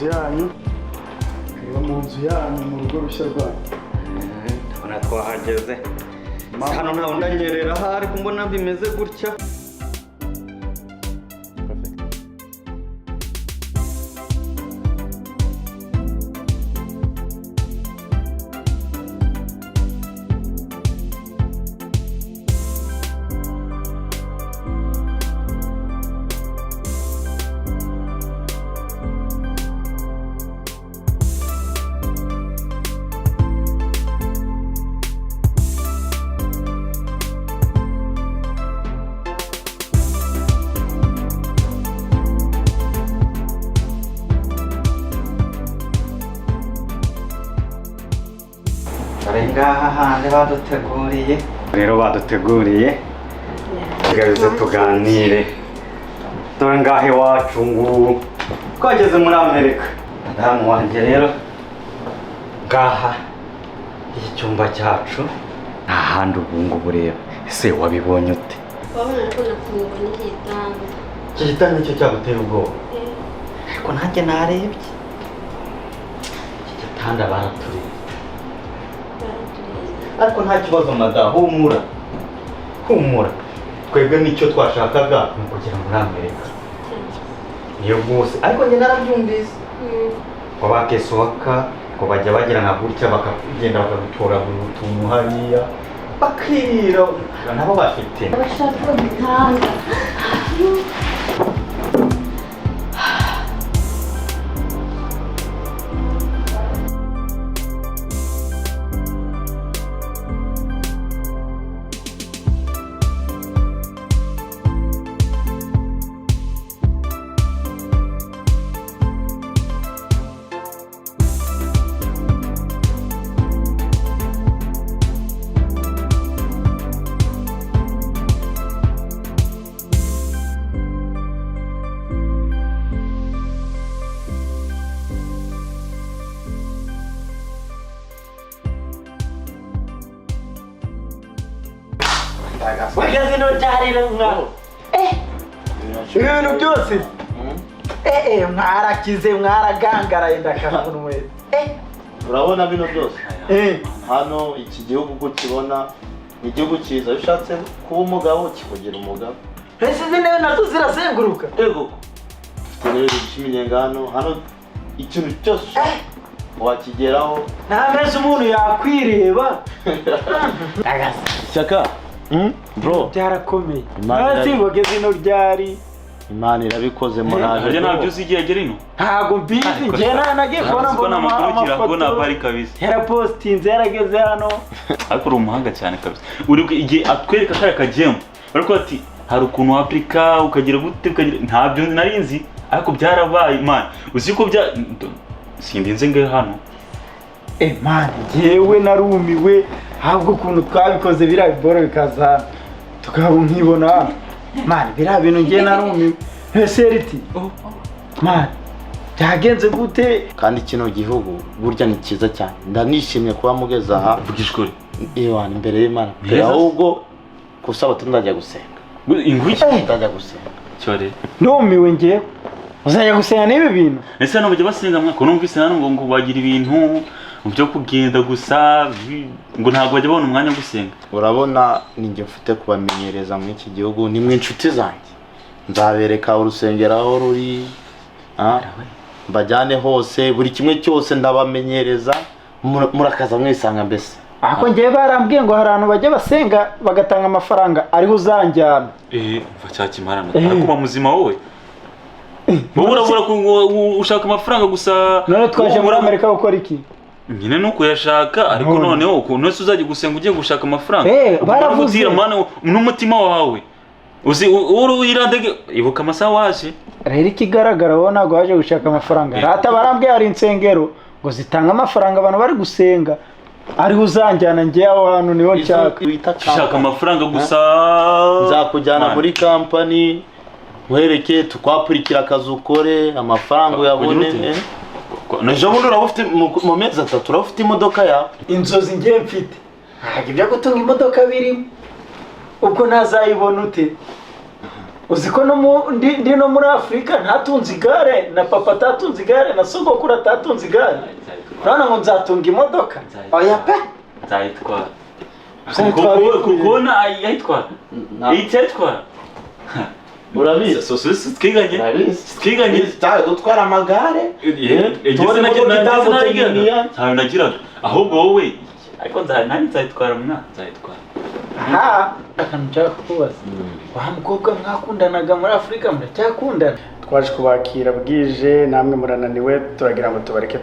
nzu yanyu. Karibu mu nzu yanyu mu rugo rushya rwanyu. Ndabona twahageze. Hano ntawe ndanyerera ahari kumbona bimeze gutya. Ngaha handi baduteguriye rero baduteguriye tugabize tuganire dore ngahe wacu ngubu twageze muri Amerika madamu wanjye rero ngaha icyumba cyacu nta handi ubu ngubu rero ese wabibonye ute wabona ko nakungwa n'igitanda iki gitanda nicyo cyagutera ubwoba ariko nanjye narebye iki gitanda baraturiye ariko nta kibazo madamu humura twebwe nicyo twashakaga ni kugera muri Amerika niyo rwose ariko njye narabyumvise ko bakesohoka ko bajya bagira nka gutya bakagenda bakagutora buri utuntu hariya bakirira nabo bafite abashaka gutanga Wagazi no jarira mwa. Ibintu byose. Mwarakize mwaragangaraye ndakakunwe. Urabona bino byose? Hano iki gihugu uko kibona ni igihugu cyiza ushatse kuba umugabo kikugira umugabo. Ese zine nazo zirazenguruka. Ego. Rero bishimiye ngano hano ikintu cyose wakigeraho. Nta meze umuntu yakwireba. Agasa. Shaka. Bro, byarakomeye. Nasi ngogeze no ryari. Imana irabikoze muraje. Nje nabyo uzigiye gerino. Ntago mbizi nje nagiye kubona mbona amakuru nabari kabisa. Yara postinze yarageze hano. Ariko uri umuhanga cyane kabisa. Uri igihe atwereka kare kagemo. Ariko ati hari ukuntu Afrika ukagira gute ukagira ntabyo narinzi ariko byarabaye man. Uzi ko bya sindinze nge hano. Man, jewe narumiwe ahubwo ukuntu twabikoze bira biboro bikaza tukaba nkibona man bira bintu ngiye narumiwe Seriti man byagenze gute kandi kino gihugu burya ni cyiza cyane ndanishimye kuba mugeza aha vugishkore Ewana imbere y'Imana ahubwo kusaba tundajya gusenga ingwiki ndajya gusenga cyore numiwe ngiye uzajya gusenga n'ibi bintu ese hano bajya basenga mwako numvise hano ngo bagira ibintu byo kugenda gusa ngo ntabwo bajya babona umwanya gusenga urabona ninjye mfite kubamenyereza muri iki gihugu ni mwe inshuti zanjye nzabereka urusengero aho ruri mbajyane hose buri kimwe cyose ndabamenyereza murakaza mwisanga mbese ako ngiye barambwiye ngo hari abantu bajya basenga bagatanga amafaranga ariho uzanjyana vacyakimara kuba muzima wowe wowe urabura ushaka amafaranga gusa none twaje muri Amerika gukora iki nyine nuko yashaka ariko noneho ukuntu wese uzajya gusenga ugiye gushaka amafaranga baravuze mana n'umutima wawe uzi irandege ibuka amasaha waje rero ikigaragara wowe ntabwo waje gushaka amafaranga rata barambwiye hari insengero ngo zitanga amafaranga abantu bari gusenga ariho uzanjyana ngiye aho hantu niho nshaka ushaka amafaranga gusa nzakujyana muri company wereke tukwapurikira akazi ukore amafaranga uyabone Nejo bundi urabufite mu mezi 3 urabufite imodoka yawe inzozi ngiye mfite ntabwo ibyo gutunga imodoka birimo uko nazayibona ute uzi ko ndi no muri Afurika ntatunze igare na papa atatunze igare na sogokuru atatunze igare urabona ngo nzatunga imodoka oya pe nzayitwara kubona ayitwara ayitwara urabizi twiganye dutwara amagare tubone nagiraga ahubwo wowe ariko nanjye nzayitwara nzayitwara akantu nshaka kukubaza wa mukobwa mwakundanaga muri Afurika muracyakundana twaje kubakira bwije namwe murananiwe turagira ngo tubareke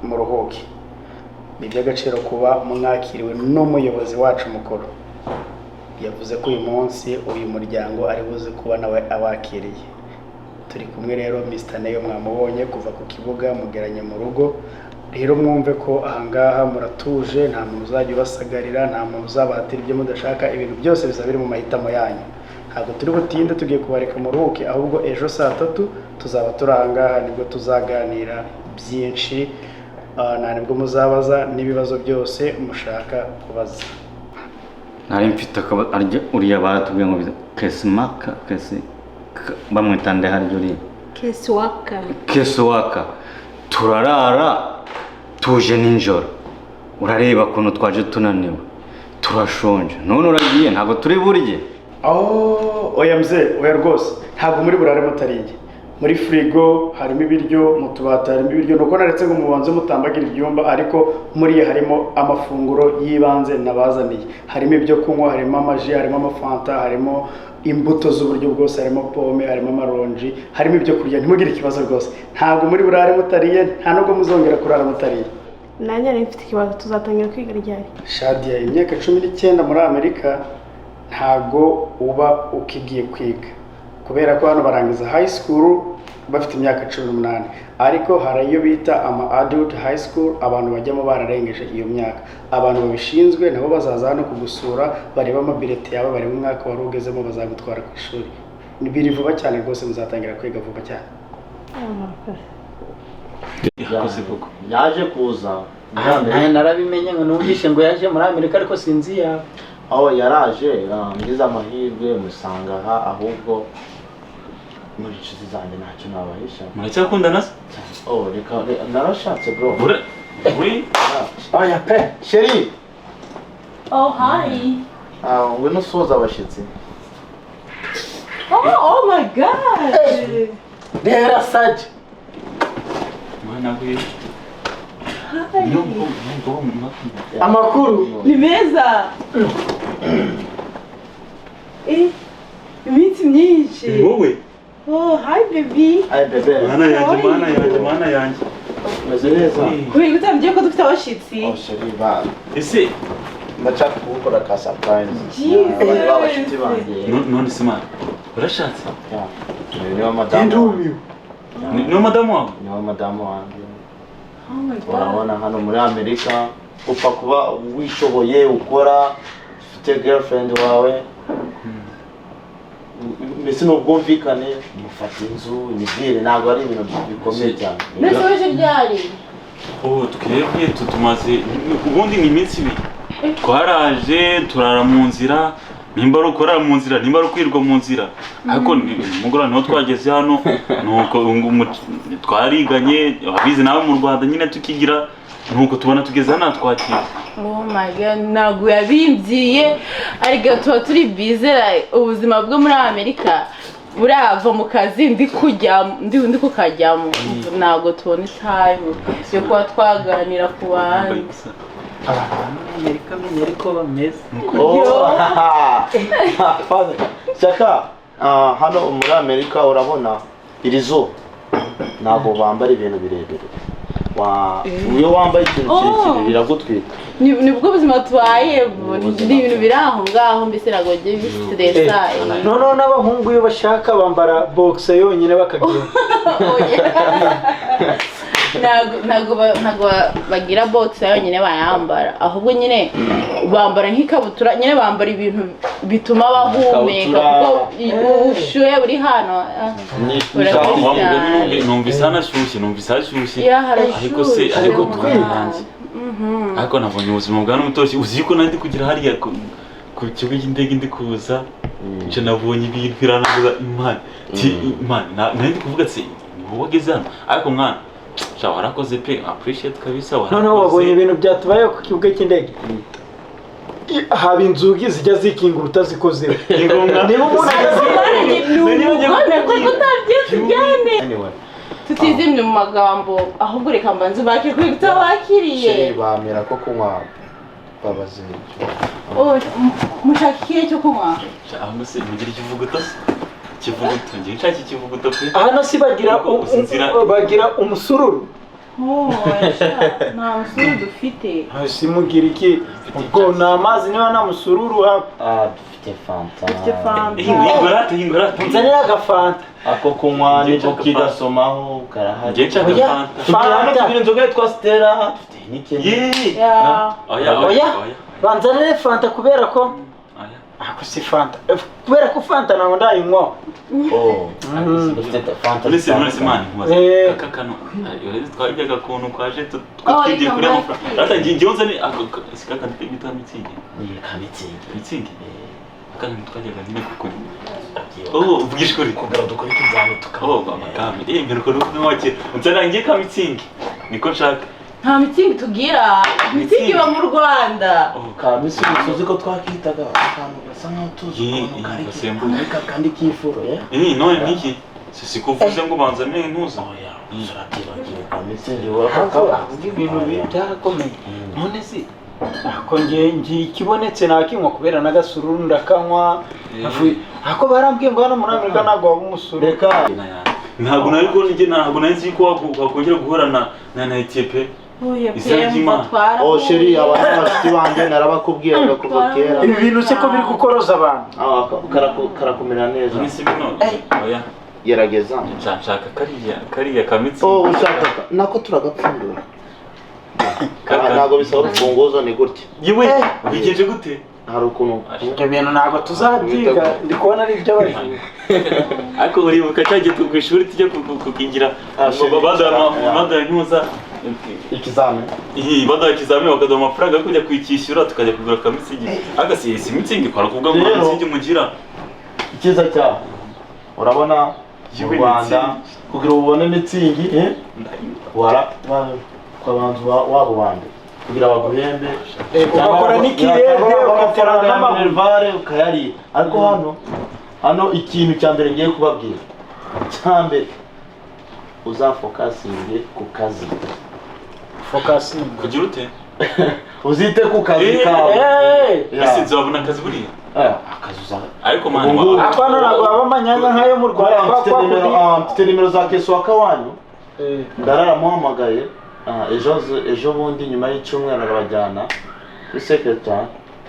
muruhuke ni iby'agaciro kuba mwakiriwe n'umuyobozi wacu mukuru yavuze ko uyu munsi uyu muryango ari buze kuba nawe abakiriye turi kumwe rero Mr. Neyo mwamubonye kuva ku kibuga mugeranye mu rugo rero mwumve ko ahangaha muratuje nta muntu uzajya ubasagarira nta muntu uzabatira ibyo mudashaka ibintu byose bizaba biri mu mahitamo yanyu ntabwo turi butinde tugiye kubareka muruhuke ahubwo ejo saa 3 tuzaba turi ahangaha nibwo tuzaganira byinshi nibwo muzabaza n'ibibazo byose mushaka kubaza nari mfite uriya baratubwiye ngo kesimaka bamwitande haryo uri keswaka turarara tuje ninjoro urareba kuntu twaje tunaniwe turashonje none uragiye ntabwo turi burye oya mzee oya rwose ntabwo muri burare mutariye muri frigo harimo ibiryo mu tubati harimo ibiryo nuko naretse ngo mubanze mutambagira ibyumba ariko muri harimo amafunguro yibanze nabazaniye harimo ibyo kunywa harimo amaji harimo amafanta harimo imbuto z'uburyo bwose harimo pome harimo amaronji harimo ibyo kurya ntimugire ikibazo rwose ntabwo muri burare mutariye nta nubwo muzongera kurara mutariye nanjye mfite ikibazo tuzatangira kwiga ryari Shadia imyaka 19 muri Amerika ntago uba ukigiye kwiga kubera ko hano barangiza high school bafite imyaka 18 ariko hari iyo bita ama adult high school abantu bajyamo bararengeje iyo myaka abantu babishinzwe nabo bazaza hano kugusura bareba amabirete yawe bareba umwaka wari ugezemo bazagutwara ku ishuri biri vuba cyane rwose muzatangira kwiga vuba cyane yaje kuza narabimenye ngo numvishe ngo yaje muri Amerika ariko sinzi ya aho yaraje ngize amahirwe musanga ahubwo muri inshuti zanjye ntacyo nabahisha muracyakundana se reka narashatse bro oya pe Serie hi ngwino usuhuza abashyitsi oh my god rero saje mwana we amakuru ni meza iminsi myinshi wowe hi baby mana yanjye meze neza kubera utambiye ko dufite abashitsi Serie ba ese ndashaka gukora ka surprise Jesus. abashyitsi banjye none se mana urashatse niyo madamu niyo madamu wawe niyo madamu wanjye Oh my god. urabona hano muri Amerika upfa kuba wishoboye ukora ufite girlfriend wawe mbese n'ubwumvikane mufata inzu imibwire ntabwo ari ibintu bikomeye cyane Nasoje ryari? twebwe tumaze ubundi ni iminsi ibiri twaraje turara mu nzira nimba ari ukorera mu nzira nimba ari ukwirwa mu nzira ariko umugoroba niho twageze hano nuko twariganye abizi nawe mu Rwanda nyine tukigira nuko tubona tugeze hano twakira Oh my god, ntabwo yabimbyiye ariko tuba turi bizera ubuzima bwo muri Amerika burava mu kazi ndi kukajyamo ntabwo tubona time yo kuba twaganira ku bandi abantu muri Amerika menye ariko bameze Shaka hano muri Amerika urabona iri zuba ntabwo bambara ibintu birebire iyo wambaye ikintu kirekire biragutwika nibwo buzima tubaye ni ibintu biri aho ngaho mbese ntabwo bigiye bistresa noneho n'abahungu iyo bashaka bambara boxe yonyine bakagenda ntabwo bagira boxe yonyine bayambara ahubwo nyine bambara nk'ikabutura nyine bambara ibintu bituma bahumeka kuko ubushyuhe buri hano numvise hanashyushye ariko se ariko twanange ariko nabonye ubuzima bwa n'umutoshye uzi yuko nandi kugira hariya ku kigo cy'indege ndi kuza nje nabonye ibintu biranavuga imana imana nari kuvuga se wowe wageze hano ariko mwana shaho warakoze pe appreciate kabisa noneho wabonye ibintu byatubaye ku kibuga cy'indege haba inzugi zijya zikingura utazikozeho niba umuntu tutizimye mu magambo ahubwo reka mbanze bakirwe kutabakiriye bamera ko kunywa babaze mushaka ikihe cyo kunywa cyangwa se mugira ikivuguto kivuguto ngiye nshaka ikivuguto pe hano si bagira umusururu nta musururu dufite simugira iki ubwo ni amazi niba nta musururu dufite fanta hingorate nzanira agafanta ako kunywa nibwo kigasomaho karahari ngiye nshaka fanta tugira inzoga yitwa Stella dufite n'ikindi oya banzanire fanta kubera ko ako si fanta kubera ko fanta ntabwo ndayinywa dufite fanta Listen man kakano twajyaga kuntu kwaje twigiye kuri amafaranga rata ngiye nzane sikaka ndita mitsingi kandi twajyaga nyine kuko vugisha kuri kugira dukore ikizami tukaba amakame mperuko no wake nzana ngiye ka mitsingi niko nshaka nta mitsingi tugira mitsingi iba mu Rwanda kabisa uzi ko twakitaga akantu gasa nkaho tuzi gasembuye kandi kifuro none niki sikuvuze ngo banzane ntuza urabyibagiwe kamitsingi ibintu byarakomeye none si ako ngiye ikibonetse nakinywa kubera n'agasururu ndakanywa ako barambwiye ngo hano muri Amerika ntabwo waba umusuru reka ntabwo nari nzi ko wakongera guhorana na Etipe Serie abafite banjye narabakubwiraga kuva kera ibi bintu se ko biri gukoroza abantu karakumira neza nisi bino oya gerageza nshaka kariya kamitsi ushaka nako turagapfundura ntabwo bisaba urufunguzo ni gutya yewe bigenje gute hari ukuntu ibyo bintu ntabwo tuzabyiga ndi kubona ari ibyo bari ariko uribuka cyagiye ku ishuri tujya kukingira baduha ntuza ikizami baduha ikizami bakaduha amafaranga yo kujya kuyikishyura tukajya kugura akamitsingi agasiye si mitsingi kwa kuvuga ngo mitsingi mugira icyiza cyaho urabona mu Rwanda kugira ubone mitsingi kwabantu wabo bande kugira baguhembe ugakora n'ikirere ugaterana n'amavare ukayari ariko hano ikintu cya mbere ngiye kubabwira cyambere uzafokasinge ku kazi kugira ute uzite ku kazi kawe ese nzabona akazi buriya akazi ariko mani apana ntabwo waba amanyanga nk'ayo mu Rwanda mfite nimero za keso wakawanyu ndaramuhamagaye ejo bundi nyuma y'icyumweru arabajyana kuri secretary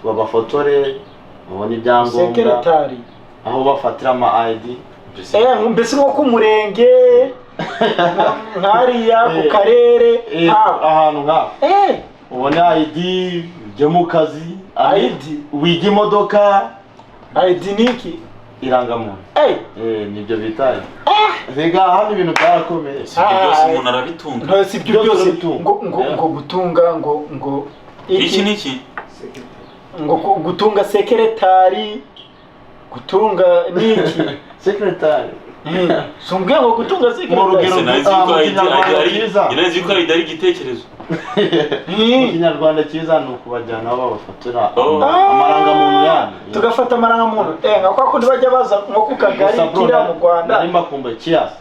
babafotore babone ibyangombwa aho bafatira ama ID mbese nko ku murenge nkariya ku karere ahantu nk'aho ubone ID ujye mu kazi wiga imodoka ID niki irangamuntu nibyo bitaye rega hano ibintu byarakomeye byose umuntu arabitunga ntose ibyo byose ngo gutunga ngo iki niki ngo gutunga secretary gutunga niki secretary sumbwiye ngo gutunga secretary nazi ko ari igitekerezo mu Kinyarwanda cyiza ni ukubajyana aho babafatira amarangamuntu yanyu tugafata amarangamuntu nka kwa kundi bajya baza nko ku kagari kira mu Rwanda nari makumba cheers